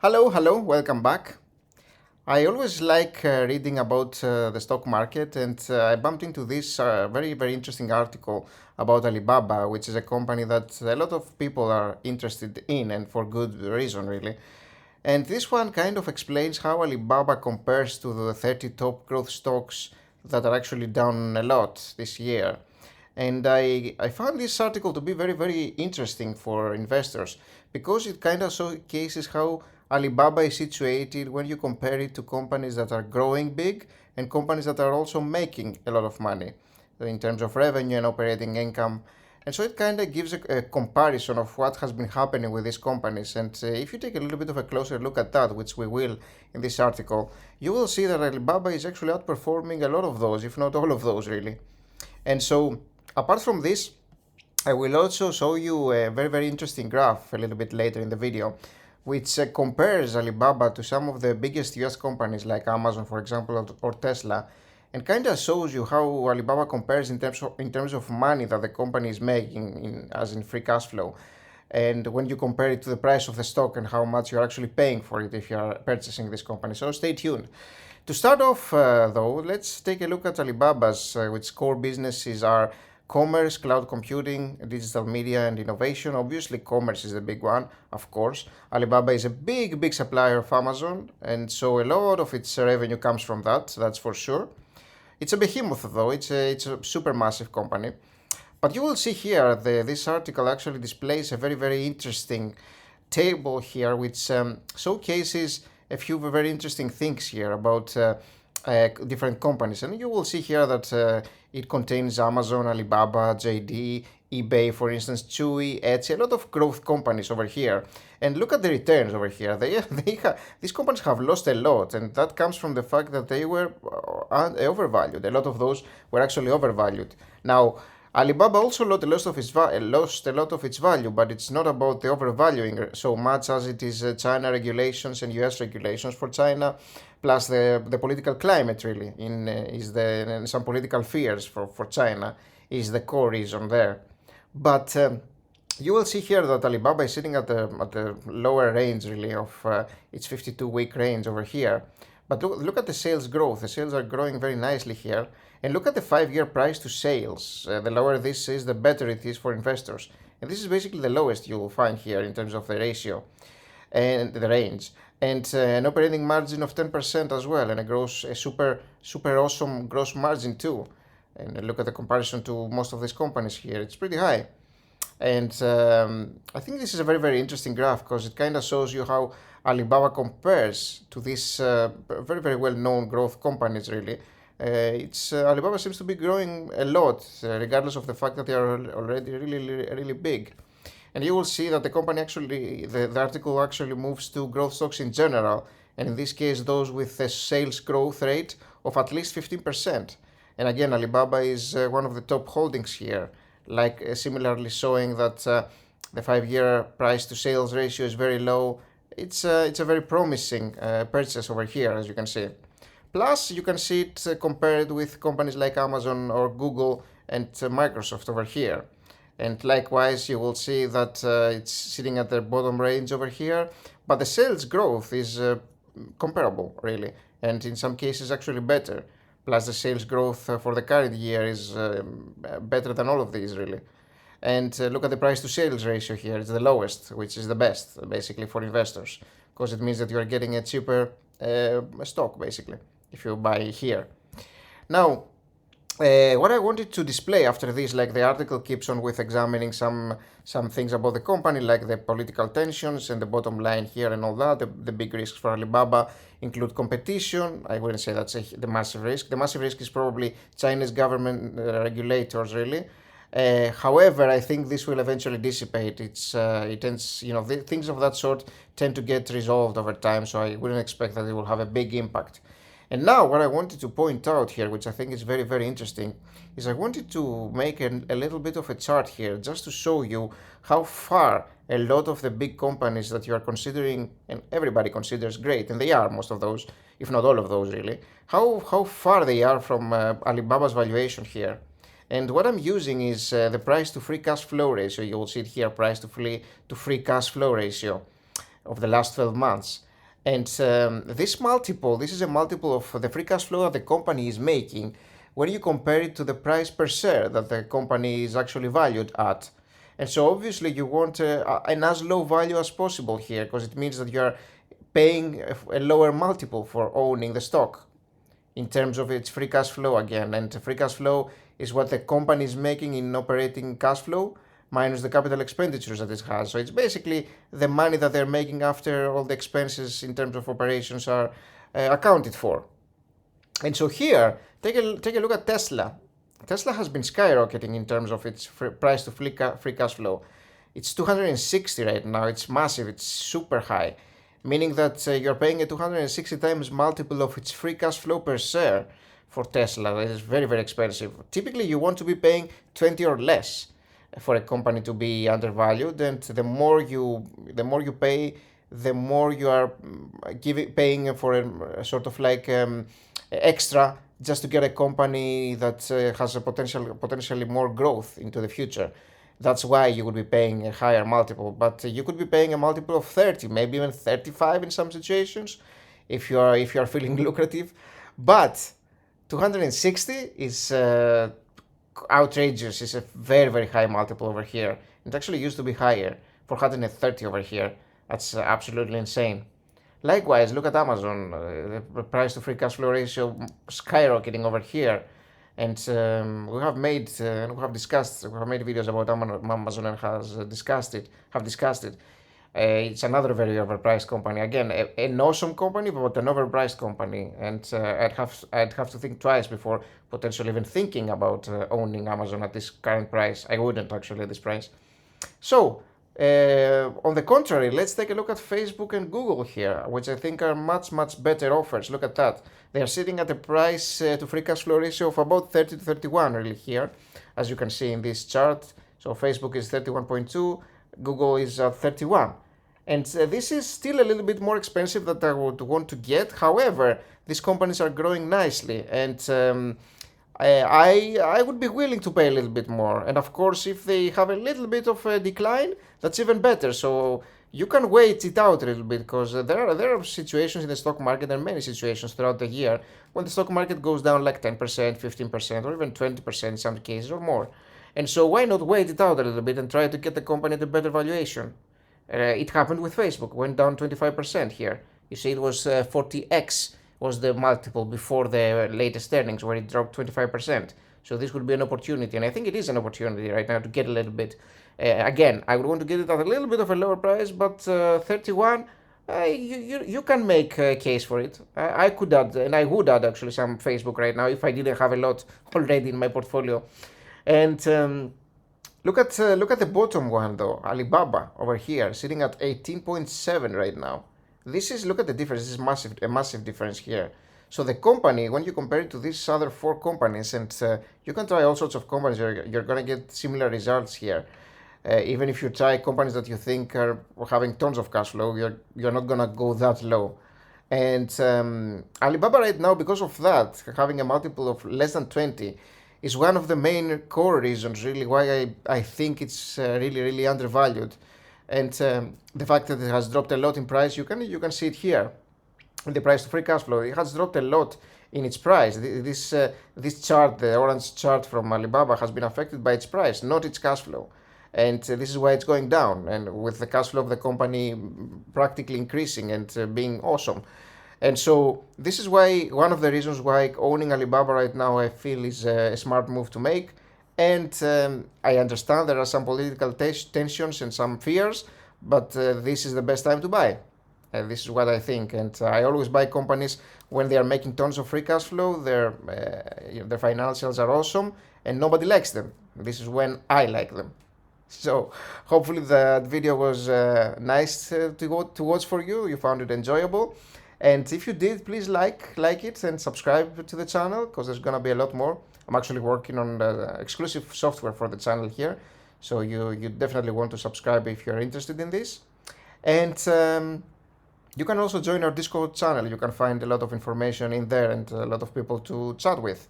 Hello, welcome back. I always like reading about the stock market, and I bumped into this very interesting article about Alibaba, which is a company that a lot of people are interested in, and for good reason, really. And this one kind of explains how Alibaba compares to the 30 top growth stocks that are actually down a lot this year. And I found this article to be very interesting for investors because it kind of showcases how Alibaba is situated when you compare it to companies that are growing big and companies that are also making a lot of money in terms of revenue and operating income. And so it kind of gives a comparison of what has been happening with these companies. And if you take a little bit of a closer look at that, which we will in this article, you will see that Alibaba is actually outperforming a lot of those, if not all of those, really. And so, apart from this, I will also show you a very interesting graph a little bit later in the video, which compares Alibaba to some of the biggest US companies like Amazon, for example, or Tesla, and kind of shows you how Alibaba compares in terms of money that the company is making, as in free cash flow, and when you compare it to the price of the stock and how much you're actually paying for it if you are purchasing this company. So stay tuned. To start off, though, let's take a look at Alibaba's, which core businesses are commerce, cloud computing, digital media, and innovation. Obviously, commerce is the big one, of course. Alibaba is a big supplier of Amazon, and so a lot of its revenue comes from that, that's for sure. It's a behemoth, though, it's a super massive company. But you will see here, this article actually displays a very interesting table here, which showcases a few very interesting things here about different companies. And you will see here that it contains Amazon, Alibaba, JD, eBay, for instance, Chewy, Etsy, a lot of growth companies over here. And look at the returns over here. These companies have lost a lot, and that comes from the fact that they were overvalued. A lot of those were actually overvalued. Now, Alibaba also lost a lot of its value, but it's not about the overvaluing so much as it is China regulations and US regulations for China, plus the political climate really and some political fears for China is the core reason there. But you will see here that Alibaba is sitting at the lower range really of its 52-week range over here. But look at the sales growth. The sales are growing very nicely here. And look at the 5-year price to sales. The lower this is, the better it is for investors. And this is basically the lowest you will find here in terms of the ratio and the range. And an operating margin of 10% as well, and a super awesome gross margin too. And look at the comparison to most of these companies here. It's pretty high. And I think this is a very interesting graph because it kind of shows you how Alibaba compares to these very well known growth companies really. It's Alibaba seems to be growing a lot, regardless of the fact that they are already really big. And you will see that the company actually, the article actually moves to growth stocks in general, and in this case, those with a sales growth rate of at least 15%. And again, Alibaba is one of the top holdings here, like similarly showing that the 5-year price to sales ratio is very low. It's a very promising purchase over here, as you can see. Plus, you can see it compared with companies like Amazon or Google and Microsoft over here. And likewise, you will see that it's sitting at the bottom range over here, but the sales growth is comparable, really, and in some cases actually better. Plus, the sales growth for the current year is better than all of these, really. And look at the price to sales ratio here. It's the lowest, which is the best, basically, for investors, because it means that you are getting a cheaper stock, basically, if you buy here. Now, what I wanted to display after this, like the article keeps on with examining some things about the company, like the political tensions and the bottom line here and all that. The big risks for Alibaba include competition. I wouldn't say that's the massive risk. The massive risk is probably Chinese government regulators, really. However, I think this will eventually dissipate. It tends, things of that sort tend to get resolved over time, so I wouldn't expect that it will have a big impact. And now, what I wanted to point out here, which I think is very interesting, is I wanted to make a little bit of a chart here just to show you how far a lot of the big companies that you are considering, and everybody considers great, and they are most of those, if not all of those really, how far they are from Alibaba's valuation here. And what I'm using is the price to free cash flow ratio. You will see it here, price to free cash flow ratio of the last 12 months. And this is a multiple of the free cash flow that the company is making when you compare it to the price per share that the company is actually valued at. And so obviously you want an as low value as possible here, because it means that you are paying a lower multiple for owning the stock in terms of its free cash flow again. And free cash flow is what the company is making in operating cash flow minus the capital expenditures that it has. So it's basically the money that they're making after all the expenses in terms of operations are accounted for. And so here, take a look at Tesla. Tesla has been skyrocketing in terms of its price to free cash flow. It's 260 right now. It's massive. It's super high, meaning that you're paying a 260 times multiple of its free cash flow per share for Tesla. That is very, very expensive. Typically, you want to be paying 20 or less for a company to be undervalued, and the more you pay, the more you are paying for a sort of like extra just to get a company that has a potentially more growth into the future. That's why you would be paying a higher multiple, but you could be paying a multiple of 30, maybe even 35 in some situations, if you are feeling lucrative. But 260 is outrageous. It's a very, very high multiple over here. It actually used to be higher, 430 over here. That's absolutely insane. Likewise, look at Amazon, the price to free cash flow ratio skyrocketing over here. And we have made videos about Amazon and have discussed it. It's another very overpriced company. Again, an awesome company, but an overpriced company. And I'd have to think twice before potentially even thinking about owning Amazon at this current price. I wouldn't actually at this price. So, on the contrary, let's take a look at Facebook and Google here, which I think are much, much better offers. Look at that. They are sitting at a price to free cash flow ratio of about 30 to 31 really here, as you can see in this chart. So Facebook is 31.2, Google is 31. And this is still a little bit more expensive than I would want to get. However, these companies are growing nicely, and I would be willing to pay a little bit more. And of course, if they have a little bit of a decline, that's even better. So you can wait it out a little bit, because there are situations in the stock market, and many situations throughout the year, when the stock market goes down like 10%, 15%, or even 20% in some cases or more. And so why not wait it out a little bit and try to get the company at a better valuation? It happened with Facebook, went down 25% here. You see, it was 40x was the multiple before the latest earnings, where it dropped 25%. So this would be an opportunity, and I think it is an opportunity right now to get a little bit. Again, I would want to get it at a little bit of a lower price, but 31, you can make a case for it. I could add, and I would add actually some Facebook right now if I didn't have a lot already in my portfolio. And look at the bottom one though, Alibaba over here, sitting at 18.7 right now. Look at the difference. This is a massive difference here. So the company, when you compare it to these other four companies, and you can try all sorts of companies, you're going to get similar results here. Even if you try companies that you think are having tons of cash flow, you're not going to go that low. And Alibaba right now, because of that, having a multiple of less than 20, is one of the main core reasons really why I think it's really, really undervalued. And the fact that it has dropped a lot in price, you can see it here. The price to free cash flow, it has dropped a lot in its price. This chart, the orange chart from Alibaba, has been affected by its price, not its cash flow. And this is why it's going down, and with the cash flow of the company practically increasing and being awesome. And so this is why, one of the reasons why owning Alibaba right now I feel is a smart move to make. And I understand there are some political tensions and some fears, but this is the best time to buy. This is what I think. And I always buy companies when they are making tons of free cash flow, their financials are awesome, and nobody likes them. This is when I like them. So hopefully that video was nice to watch for you. You found it enjoyable. And if you did, please like it and subscribe to the channel, because there's gonna be a lot more. I'm actually working on exclusive software for the channel here, so you definitely want to subscribe if you're interested in this. And you can also join our Discord channel. You can find a lot of information in there and a lot of people to chat with.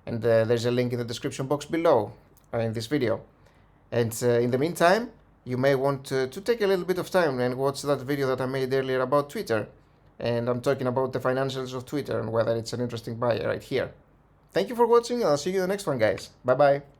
And there's a link in the description box below in this video. And in the meantime, you may want to take a little bit of time and watch that video that I made earlier about Twitter. And I'm talking about the financials of Twitter and whether it's an interesting buy right here. Thank you for watching, and I'll see you in the next one, guys. Bye bye.